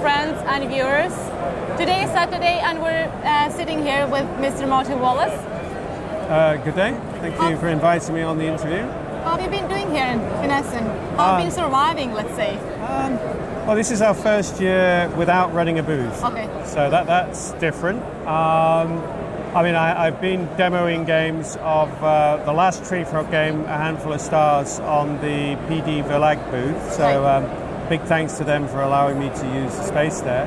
friends and viewers. Today is Saturday and we're sitting here with Mr. Martin Wallace. Good day. Thank you for inviting me on the interview. How have you been doing here in Essen? How have you been surviving, let's say? Well, this is our first year without running a booth. Okay. So that's different. I mean, I've been demoing games of the last Tree Frog game, A Handful of Stars, on the PD Verlag booth. So big thanks to them for allowing me to use the space there.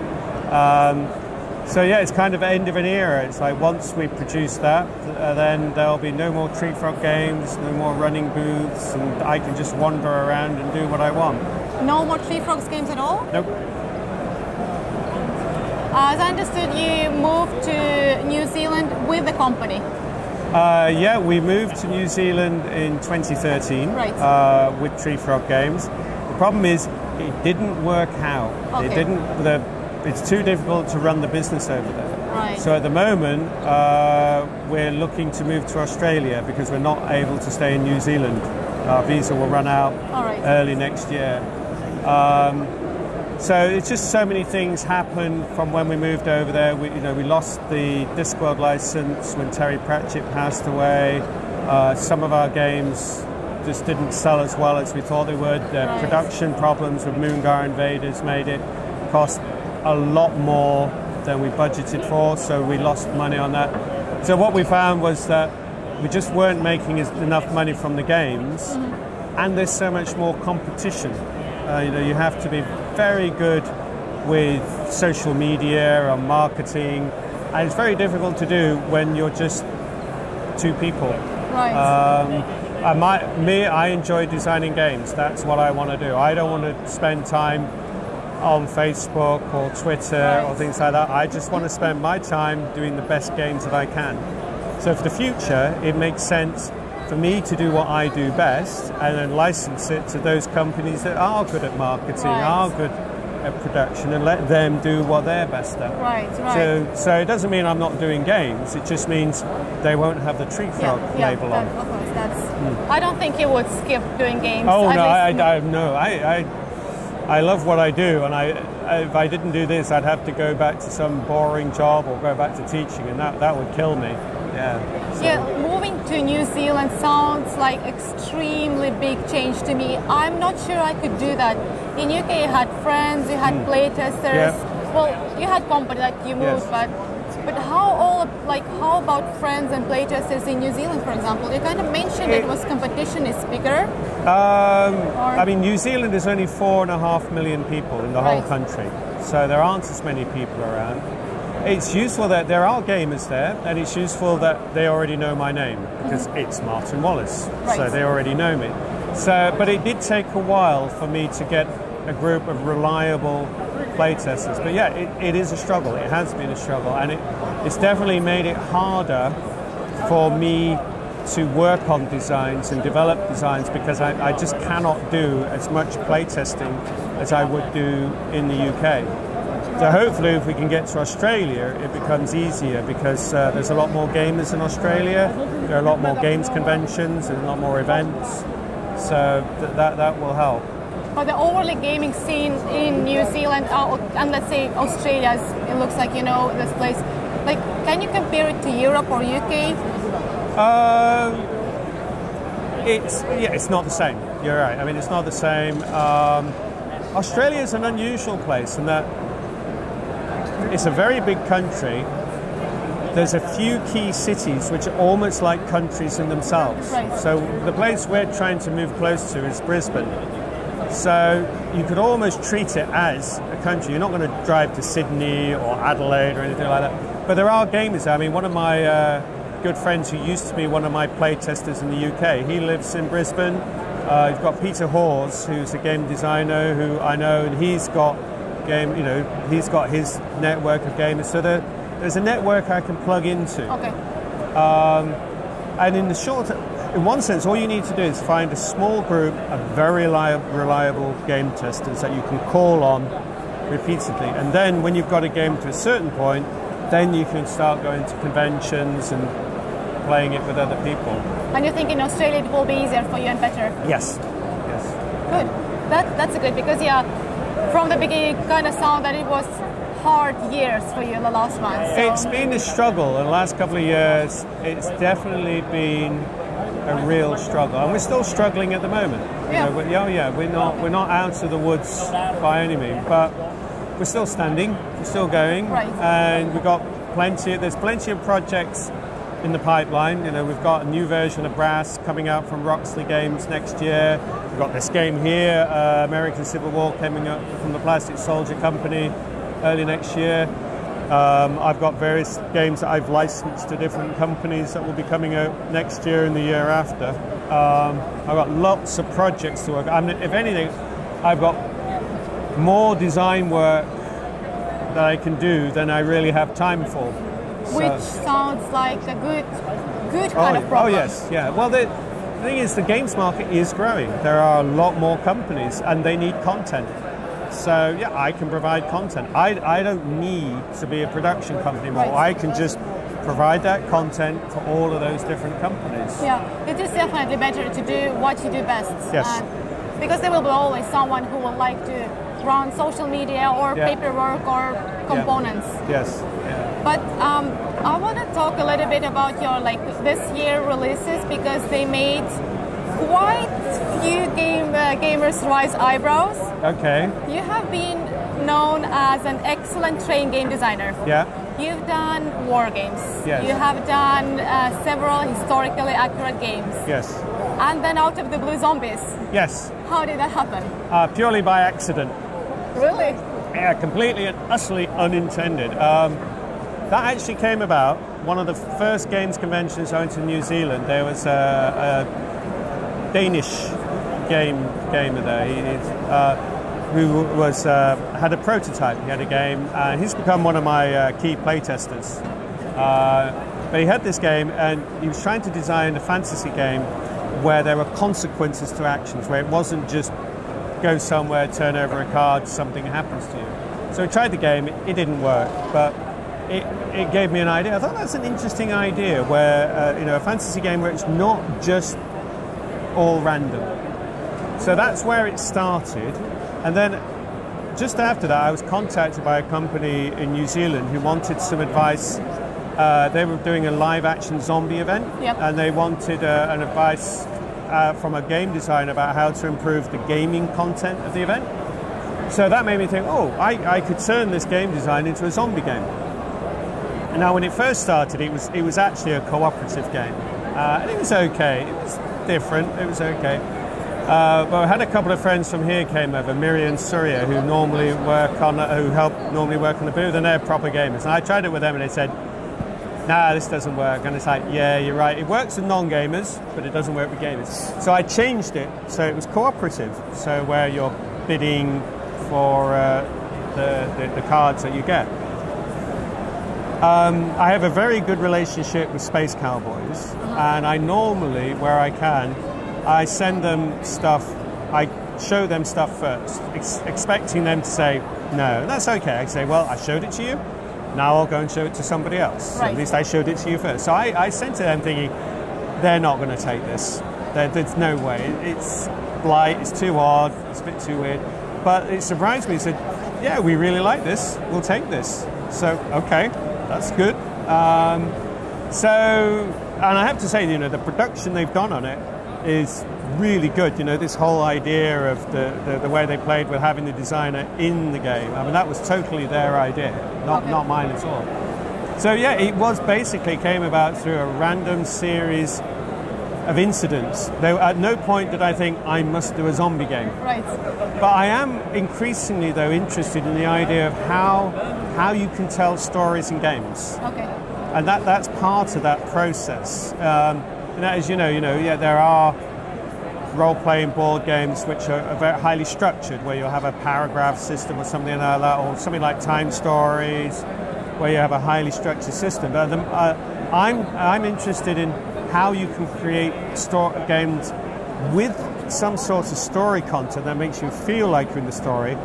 So yeah, it's kind of end of an era. It's like once we produce that, then there'll be no more Tree Frog games, no more running booths, and I can just wander around and do what I want. No more Tree Frogs games at all? Nope. As I understood, you moved to New Zealand with the company. Yeah, we moved to New Zealand in 2013 with Tree Frog Games. The problem is it didn't work out. Okay. It's too difficult to run the business over there. Right. So at the moment, we're looking to move to Australia because we're not able to stay in New Zealand. Our visa will run out early next year. So it's just so many things happened from when we moved over there. We lost the Discworld license when Terry Pratchett passed away. Some of our games just didn't sell as well as we thought they would. The production problems with Moongar Invaders made it cost a lot more than we budgeted for, so we lost money on that. So what we found was that we just weren't making enough money from the games, and there's so much more competition. You have to be very good with social media and marketing, and it's very difficult to do when you're just two people. Right. I enjoy designing games. That's what I want to do. I don't want to spend time on Facebook or Twitter or things like that. I just want to spend my time doing the best games that I can. So for the future, it makes sense for me to do what I do best and then license it to those companies that are good at marketing, are good at production, and let them do what they're best at. Right. So it doesn't mean I'm not doing games, it just means they won't have the Tree Frog label on. Of course, I don't think you would skip doing games. Oh, no, I love what I do, and if I didn't do this, I'd have to go back to some boring job or go back to teaching, and that would kill me. Yeah. So. Yeah, moving to New Zealand sounds like extremely big change to me. I'm not sure I could do that. In UK, you had friends, you had playtesters. Well, you had company that you moved, but how about friends and playtesters in New Zealand, for example? You kind of mentioned it was competition is bigger. I mean, New Zealand is only 4.5 million people in the whole country, so there aren't as many people around. It's useful that there are gamers there, and it's useful that they already know my name because it's Martin Wallace, so they already know me. So, but it did take a while for me to get a group of reliable playtesters. But yeah, it is a struggle. It has been a struggle, and it's definitely made it harder for me to work on designs and develop designs because I just cannot do as much playtesting as I would do in the UK. So hopefully if we can get to Australia, it becomes easier because there's a lot more gamers in Australia, there are a lot more games conventions and a lot more events, so that will help. But the overall gaming scene in New Zealand and let's say Australia, it looks like, this place, like, can you compare it to Europe or UK? It's not the same. You're right. I mean, it's not the same. Australia is an unusual place in that it's a very big country. There's a few key cities which are almost like countries in themselves. So the place we're trying to move close to is Brisbane. So you could almost treat it as a country. You're not going to drive to Sydney or Adelaide or anything like that. But there are gamers there. I mean, one of my good friends who used to be one of my playtesters in the UK, he lives in Brisbane. You've got Peter Hawes, who's a game designer who I know, and he's got he's got his network of gamers. So there's a network I can plug into. Okay. And in one sense, all you need to do is find a small group of very reliable game testers that you can call on repeatedly. And then when you've got a game to a certain point, then you can start going to conventions and playing it with other people. And you think in Australia it will be easier for you and better? Yes. Good. That's good because from the beginning it kind of sounded that it was hard years for you in the last month. So. It's been a struggle in the last couple of years. It's definitely been a real struggle, and we're still struggling at the moment. Yeah. We're not out of the woods by any means, but we're still standing, we're still going, right. And we've got there's plenty of projects in the pipeline. You know, we've got a new version of Brass coming out from Roxley Games next year. We've got this game here, American Civil War, coming up from the Plastic Soldier Company early next year. I've got various games that I've licensed to different companies that will be coming out next year and the year after. I've got lots of projects to work on. I mean, if anything, I've got more design work that I can do than I really have time for. Which sounds like a good kind of problem. Oh yes, yeah. Well, the thing is, the games market is growing. There are a lot more companies, and they need content. So yeah, I can provide content. I don't need to be a production company more. Right. I can just provide that content for all of those different companies. Yeah, it is definitely better to do what you do best. Yes. Because there will be always someone who will like to run social media or paperwork or components. Yes. But I want to talk a little bit about your this year releases, because they made quite few gamers raise eyebrows. Okay. You have been known as an excellent train game designer. Yeah. You've done war games. Yes. You have done several historically accurate games. Yes. And then out of the blue, zombies. Yes. How did that happen? Purely by accident. Really? Yeah, completely and utterly unintended. That actually came about one of the first games conventions I went to New Zealand. There was a Danish gamer there who had a prototype. He had a game, and he's become one of my key playtesters. But he had this game, and he was trying to design a fantasy game where there were consequences to actions, where it wasn't just go somewhere, turn over a card, something happens to you. So we tried the game, it didn't work, but it gave me an idea. I thought that's an interesting idea, where a fantasy game where it's not just all random. So that's where it started, and then just after that I was contacted by a company in New Zealand who wanted some advice. They were doing a live action zombie event, and they wanted an advice from a game designer about how to improve the gaming content of the event. So that made me think, I could turn this game design into a zombie game. And now when it first started, it was actually a cooperative game, and it was okay. It was different. It was okay. But I had a couple of friends from here came over, Miri and Surya, who help normally work on the booth, and they're proper gamers. And I tried it with them, and they said, "Nah, this doesn't work." And it's like, yeah, you're right. It works with non-gamers, but it doesn't work with gamers. So I changed it so it was cooperative. So where you're bidding for the cards that you get. I have a very good relationship with Space Cowboys, and I normally, where I can, I send them stuff. I show them stuff first, expecting them to say no. And that's okay. I say, well, I showed it to you. Now I'll go and show it to somebody else. Right. At least I showed it to you first. So I sent to them thinking, they're not going to take this. There's no way. It's light, it's too odd, it's a bit too weird. But it surprised me. It said, yeah, we really like this. We'll take this. So, okay, that's good. And I have to say, the production they've done on it is really good. This whole idea of the way they played with having the designer in the game. I mean, that was totally their idea, not mine at all. So yeah, it was basically came about through a random series of incidents. At no point did I think I must do a zombie game. Right. But I am increasingly, though, interested in the idea of how you can tell stories in games. Okay. And that's part of that process. And as you know, there are role-playing board games which are very highly structured, where you'll have a paragraph system or something like that, or something like Time Stories, where you have a highly structured system. But I'm interested in how you can create games with some sort of story content that makes you feel like you're in the story,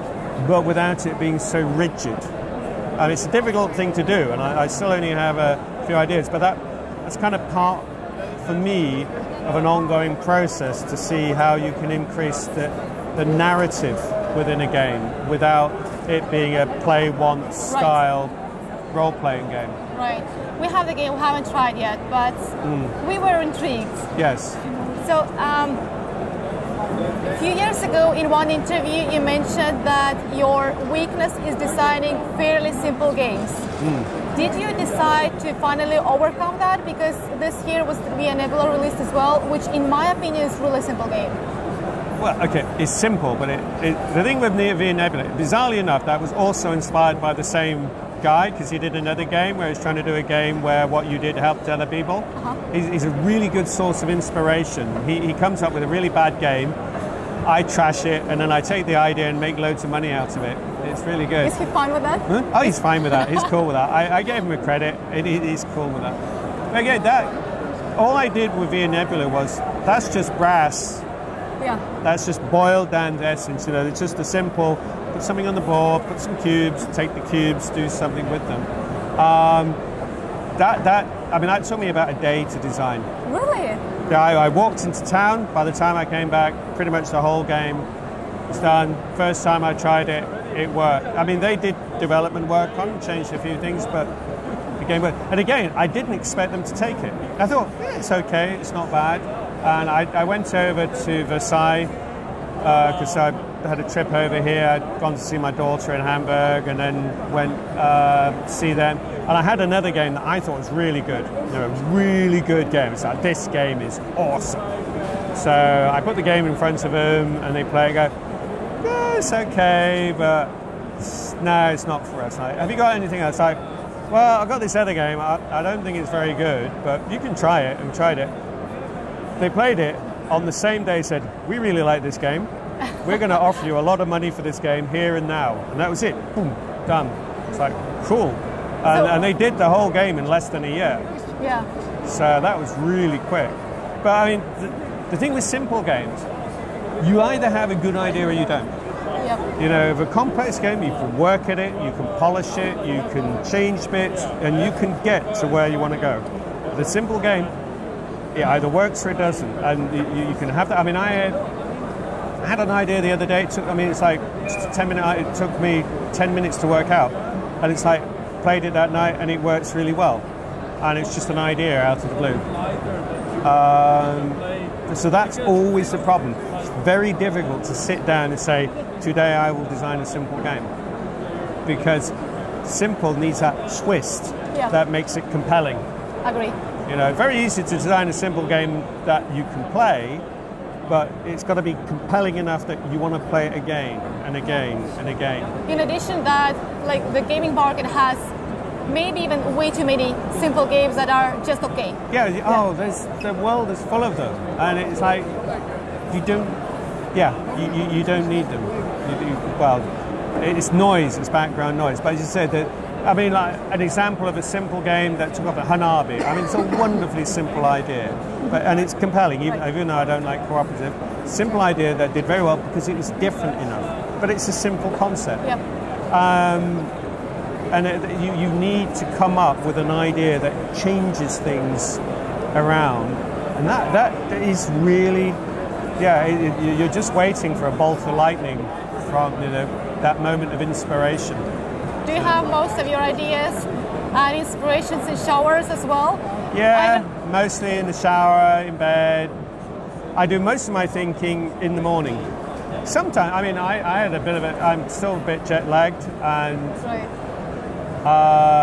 but without it being so rigid. And it's a difficult thing to do, and I still only have a few ideas, but that's kind of part, for me, of an ongoing process to see how you can increase the narrative within a game without it being a play once style role-playing game. Right. We have the game, we haven't tried yet, but we were intrigued. Yes. So, a few years ago in one interview you mentioned that your weakness is designing fairly simple games. Did you decide to finally overcome that? Because this year was Via Nebula released as well, which in my opinion is a really simple game. Well, okay, it's simple, but the thing with Via Nebula, bizarrely enough, that was also inspired by the same guy, because he did another game where he's trying to do a game where what you did helped other people. He's a really good source of inspiration. He comes up with a really bad game, I trash it, and then I take the idea and make loads of money out of it. It's really good. Is he fine with that? Huh? Oh, he's fine with that. He's cool with that. I gave him a credit. He's cool with that. But again, all I did with Via Nebula was, that's just brass. Yeah. That's just boiled down to essence. You know, it's just a simple, put something on the board, put some cubes, take the cubes, do something with them. That took me about a day to design. Really? Yeah, I walked into town. By the time I came back, pretty much the whole game was done. First time I tried it, it worked. I mean, they did development work on it, changed a few things, but the game worked. And again, I didn't expect them to take it. I thought, yeah, it's okay, it's not bad. And I went over to Versailles because I had a trip over here. I'd gone to see my daughter in Hamburg and then went see them. And I had another game that I thought was really good. You know, a really good game. It's like, this game is awesome. So I put the game in front of them and they play it and go, yeah, it's okay, but no, it's not for us. Like, have you got anything else? Like, well, I've got this other game. I don't think it's very good, but you can try it. And we tried it. They played it on the same day, said, we really like this game. We're going to offer you a lot of money for this game here and now. And that was it. Boom, done. It's like, cool. And they did the whole game in less than a year. Yeah. So that was really quick. But I mean, the thing with simple games, you either have a good idea or you don't. Yep. You know, with a complex game, you can work at it, you can polish it, you can change bits, and you can get to where you want to go. The simple game, it either works or it doesn't, and you can have that. I mean, I had an idea the other day. It's like 10 minutes. It took me 10 minutes to work out, and it's like played it that night, and it works really well. And it's just an idea out of the blue. So that's always the problem. It's very difficult to sit down and say, today I will design a simple game, because simple needs that twist that makes it compelling. Agree. You know, very easy to design a simple game that you can play, but it's got to be compelling enough that you want to play it again and again and again. In addition to that, like, the gaming market has maybe even way too many simple games that are just okay. Yeah. The world is full of them, and it's like you don't need them. It's noise, it's background noise. But as you said, that, I mean, like an example of a simple game that took off at Hanabi. I mean, it's a wonderfully simple idea, and it's compelling, even though I don't like cooperative. Simple idea that did very well because it was different enough. But it's a simple concept. Yep. And you need to come up with an idea that changes things around, and that is really, you're just waiting for a bolt of lightning from that moment of inspiration. Do you have most of your ideas and inspirations in showers as well? Yeah, mostly in the shower, in bed. I do most of my thinking in the morning. Sometimes, I mean, I had a bit of it. I'm still a bit jet lagged, and. Right.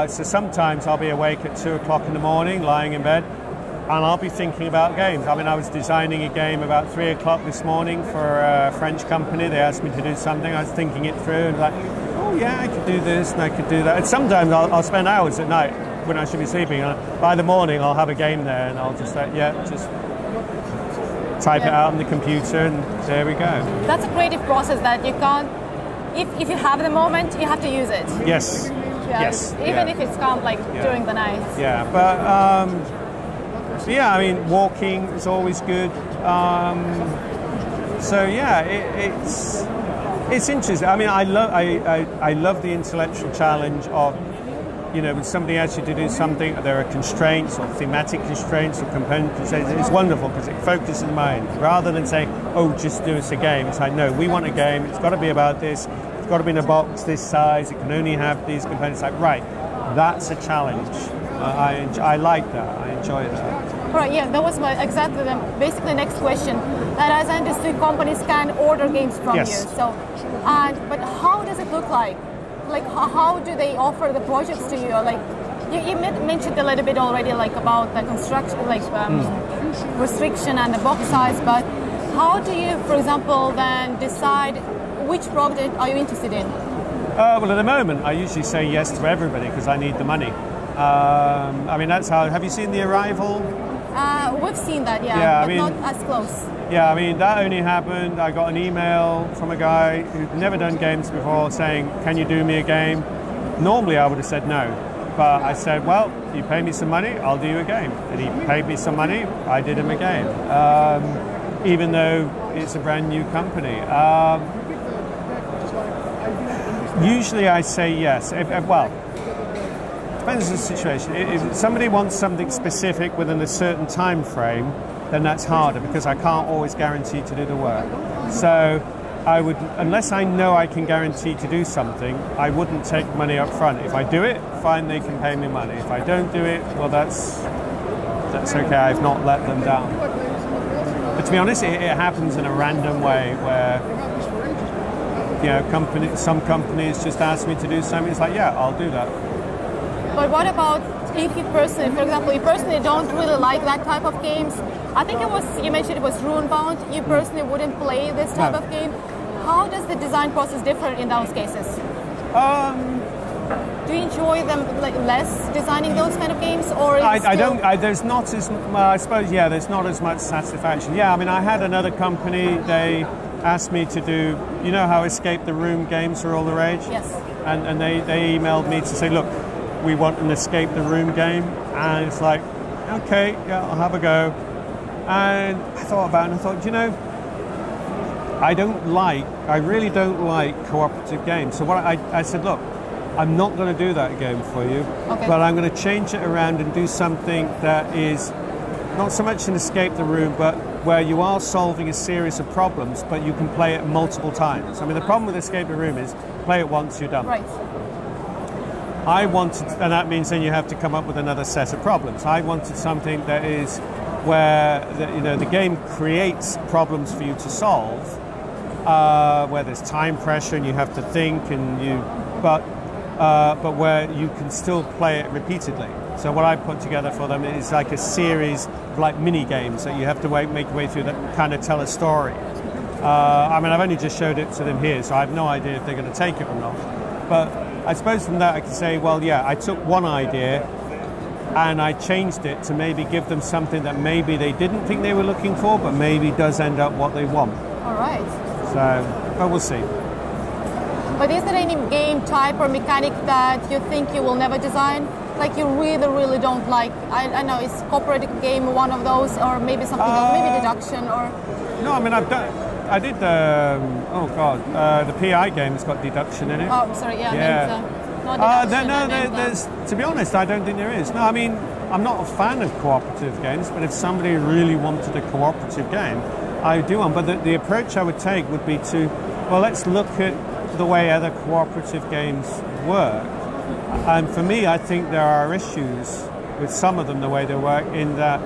So sometimes I'll be awake at 2 o'clock in the morning, lying in bed, and I'll be thinking about games. I mean, I was designing a game about 3 o'clock this morning for a French company. They asked me to do something. I was thinking it through and like, oh yeah, I could do this and I could do that. And sometimes I'll spend hours at night when I should be sleeping. And by the morning, I'll have a game there, and I'll just just type it out on the computer, and there we go. That's a creative process that you can't. If you have the moment, you have to use it. Yes. Yes. Even if it's calm, like during the night. Yeah, but I mean, walking is always good. It's interesting. I mean, I love the intellectual challenge of you know, when somebody asks you to do something, there are constraints or thematic constraints or component constraints. It's wonderful because it focuses the mind rather than saying, "Oh, just do us a game." It's like, no, we want a game. It's got to be about this. It's got to be in a box this size. It can only have these components. Like, right, that's a challenge. I like that. I enjoy that. Right. Yeah, that was exactly the basically next question. That as I understood, companies can order games from you. So, but how does it look like? Like, how do they offer the projects to you? Like, you mentioned a little bit already, like about the construction, like restriction and the box size. But how do you, for example, then decide which project are you interested in? Well, at the moment, I usually say yes to everybody because I need the money. I mean, that's how. Have you seen The Arrival? We've seen that, yeah, but I mean, not as close. Yeah, I mean, that only happened. I got an email from a guy who'd never done games before saying, "Can you do me a game?" Normally, I would have said no. But I said, well, you pay me some money, I'll do you a game. And he paid me some money, I did him a game. Even though it's a brand new company. Usually I say yes. Well, depends on the situation. If somebody wants something specific within a certain time frame, then that's harder because I can't always guarantee to do the work. So I would, unless I know I can guarantee to do something, I wouldn't take money up front. If I do it, fine, they can pay me money. If I don't do it, well, that's okay. I've not let them down. But to be honest, it happens in a random way where, you know, some companies just ask me to do something. It's like, yeah, I'll do that. But what about if you personally, for example, you personally don't really like that type of games? I think you mentioned it was Runebound. You personally wouldn't play this type of game. How does the design process differ in those cases? Do you enjoy them like less designing those kind of games, or I don't. There's not as I suppose. Yeah, there's not as much satisfaction. Yeah, I mean, I had another company. They asked me to do. You know how Escape the Room games are all the rage. Yes. And they emailed me to say, look, we want an Escape the Room game, and it's like, okay, yeah, I'll have a go. And I thought about it and I thought, you know, I really don't like cooperative games. So what I said, look, I'm not going to do that game for you, but I'm going to change it around and do something that is not so much an Escape the Room, but where you are solving a series of problems, but you can play it multiple times. I mean, the problem with Escape the Room is play it once, you're done. Right. I wanted, and that means then you have to come up with another set of problems. I wanted something that is where the game creates problems for you to solve, where there's time pressure and you have to think, but where you can still play it repeatedly. So what I put together for them is like a series of like mini games that you have to make your way through that kind of tell a story. I mean, I've only just showed it to them here, so I have no idea if they're going to take it or not. But I suppose from that I can say, well, yeah, I took one idea and I changed it to maybe give them something that maybe they didn't think they were looking for, but maybe does end up what they want. All right. So, but we'll see. But is there any game type or mechanic that you think you will never design? Like you really, really don't like? I know, is cooperative game one of those, or maybe something else, maybe deduction, or? No, I mean, I did the PI game has got deduction in it. Oh, sorry, yeah. There's, to be honest, I don't think there is. No, I mean, I'm not a fan of cooperative games, but if somebody really wanted a cooperative game, I would do one. But the approach I would take would be to, well, let's look at the way other cooperative games work. And for me, I think there are issues with some of them, the way they work, in that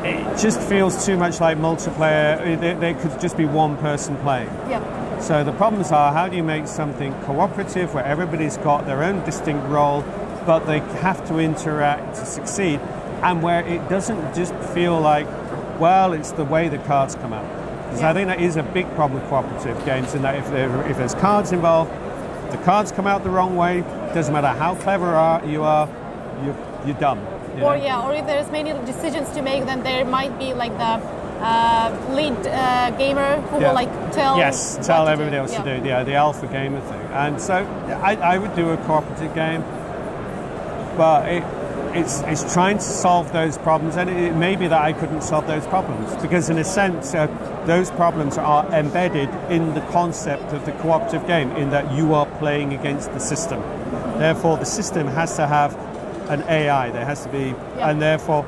it just feels too much like multiplayer. There could just be one person playing. Yeah. So the problems are, how do you make something cooperative where everybody's got their own distinct role, but they have to interact to succeed, and where it doesn't just feel like, well, it's the way the cards come out. Because I think that is a big problem with cooperative games, in that if there's cards involved, the cards come out the wrong way, it doesn't matter how clever you are, you're dumb. Or if there's many decisions to make, then there might be like the lead gamer who will like tell everybody else to do. Yeah, the alpha gamer thing. And so I would do a cooperative game, but it's trying to solve those problems, and it may be that I couldn't solve those problems because, in a sense, those problems are embedded in the concept of the cooperative game, in that you are playing against the system. Therefore, the system has to have an AI. There has to be, and therefore,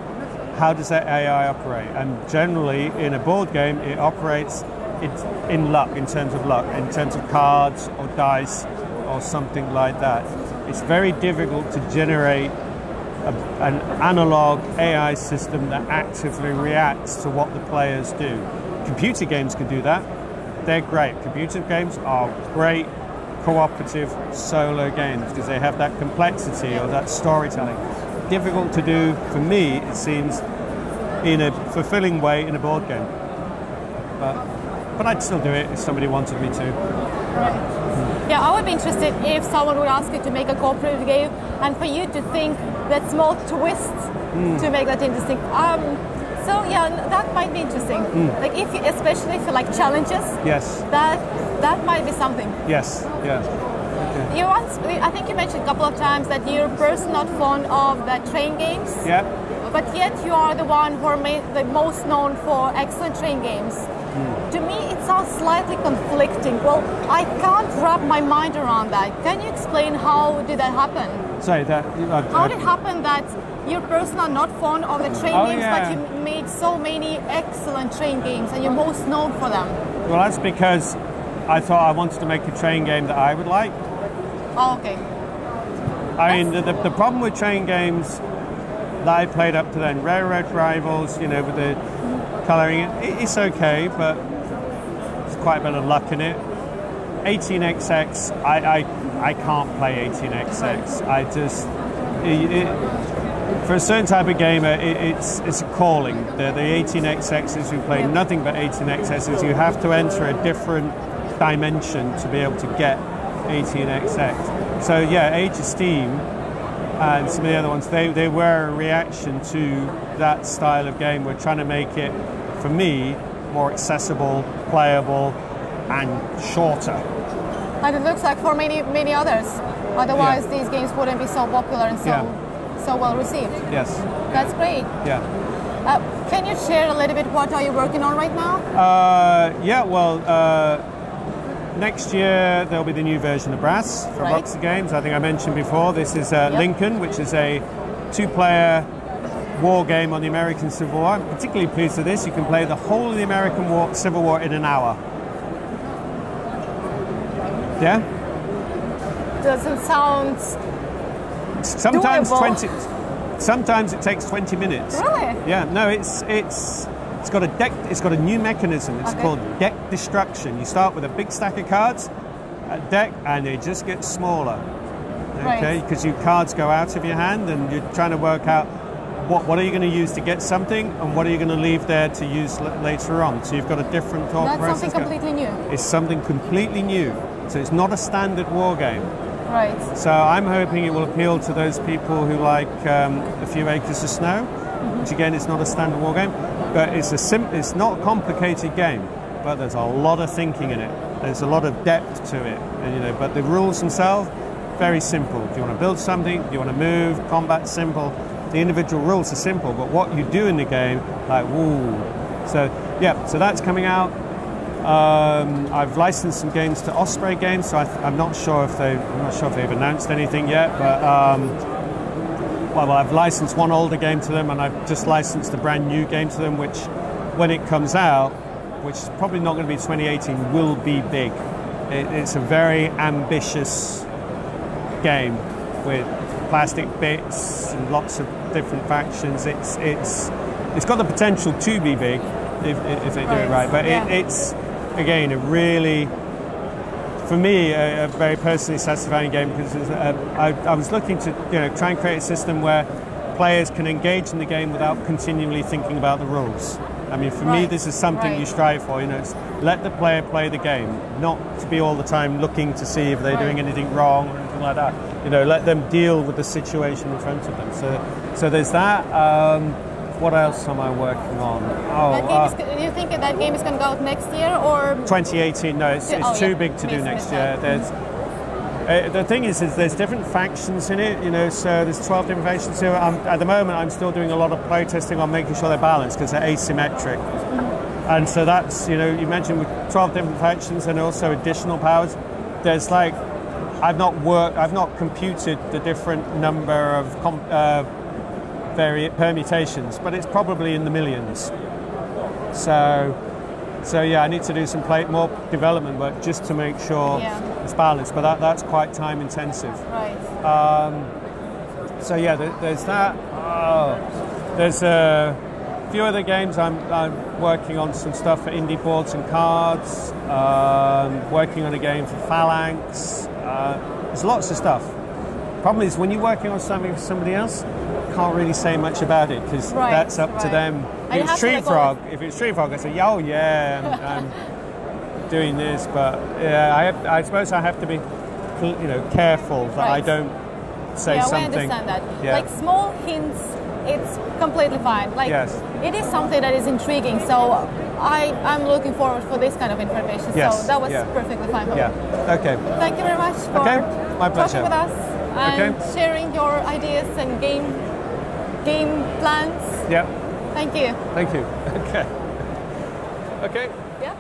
how does that AI operate? And generally, in a board game, it operates in luck, in terms of cards or dice or something like that. It's very difficult to generate an analog AI system that actively reacts to what the players do. Computer games can do that. They're great. Computer games are great cooperative solo games because they have that complexity or that storytelling. Difficult to do, for me, it seems, in a fulfilling way in a board game. But I'd still do it if somebody wanted me to. Right. Yeah, I would be interested if someone would ask you to make a cooperative game and for you to think that small twist to make that interesting. So yeah, that might be interesting. Like especially if you like challenges. Yes. That might be something. Yes. Yeah. I think you mentioned a couple of times that you're a person not fond of the train games. Yeah. But yet you are the one who are the most known for excellent train games. To me, it sounds slightly conflicting. Well, I can't wrap my mind around that. Can you explain how did that happen? Sorry, how did it happen that you're personally not fond of the train games, but you made so many excellent train games and you're most known for them? Well, that's because I thought I wanted to make a train game that I would like. Oh, okay. I mean, the problem with train games that I played up to then, Railroad Rivals, you know, with the colouring, it's okay, but there's quite a bit of luck in it. 18XX, I can't play 18XX. I just, for a certain type of gamer, it's a calling. The 18XXs who play nothing but 18XXs, you have to enter a different dimension to be able to get 18XX. So yeah, Age of Steam and some of the other ones, they were a reaction to that style of game. We're trying to make it, for me, more accessible, playable, and shorter. And it looks like for many others. Otherwise, these games wouldn't be so popular and so well received. Yes. That's great. Yeah. Can you share a little bit what are you working on right now? Next year there'll be the new version of Brass for Roxy Games. I think I mentioned before. This is Lincoln, which is a 2-player war game on the American Civil War. I'm particularly pleased with this. You can play the whole of the American Civil War in an hour. Yeah? Doesn't sound sometimes doable. Sometimes it takes 20 minutes. Really? Yeah. No, it's got a deck. It's got a new mechanism. It's called deck destruction. You start with a big stack of cards, a deck, and they just get smaller. Okay, because your cards go out of your hand, and you're trying to work out what are you going to use to get something, and what are you going to leave there to use later on. So you've got a different thought process. That's something completely new. It's something completely new. So it's not a standard war game. Right. So I'm hoping it will appeal to those people who like A Few Acres of Snow, which again is not a standard war game, but it's not a complicated game, but there's a lot of thinking in it. There's a lot of depth to it, and, but the rules themselves, very simple. Do you want to build something? Do you want to move? Combat, simple. The individual rules are simple, but what you do in the game, like, woo. So yeah, so that's coming out. I've licensed some games to Osprey Games, so I'm not sure if they've announced anything yet, but well, I've licensed one older game to them, and I've just licensed a brand new game to them, which, when it comes out, which is probably not going to be 2018, will be big. It's a very ambitious game with plastic bits and lots of different factions. It's got the potential to be big if they do it right, but it's again a really, for me, a very personally satisfying game, because I was looking to try and create a system where players can engage in the game without continually thinking about the rules. I mean, for me, this is something you strive for. It's let the player play the game, not to be all the time looking to see if they're doing anything wrong or anything like that. Let them deal with the situation in front of them. So there's that. What else am I working on? Do you think that game is going to go out next year or 2018? No, it's too big to do next year. The thing is there's different factions in it, you know, so there's 12 different factions. So at the moment, I'm still doing a lot of playtesting on making sure they're balanced because they're asymmetric. And so that's, you know, you mentioned with 12 different factions and also additional powers, there's like, I've not computed the different number of permutations, but it's probably in the millions. So yeah, I need to do some more development work just to make sure it's balanced, but that's quite time intensive. Right. So yeah, there's that. There's a few other games. I'm working on some stuff for indie boards and cards. Working on a game for Phalanx. There's lots of stuff. Problem is, when you're working on something for somebody else, you can't really say much about it because that's up to them. If it's Street Frog, I say, oh yeah, I'm doing this, but yeah, I suppose I have to be, you know, careful that I don't say something. Yeah, we understand that. Like small hints, it's completely fine. Like it is something that is intriguing, so I'm looking forward for this kind of information. So that was perfectly fine. Yeah. Okay. Thank you very much for my pleasure. talking with us and sharing your ideas and game plans. Yeah. Thank you. Thank you. Okay. Okay. Yeah.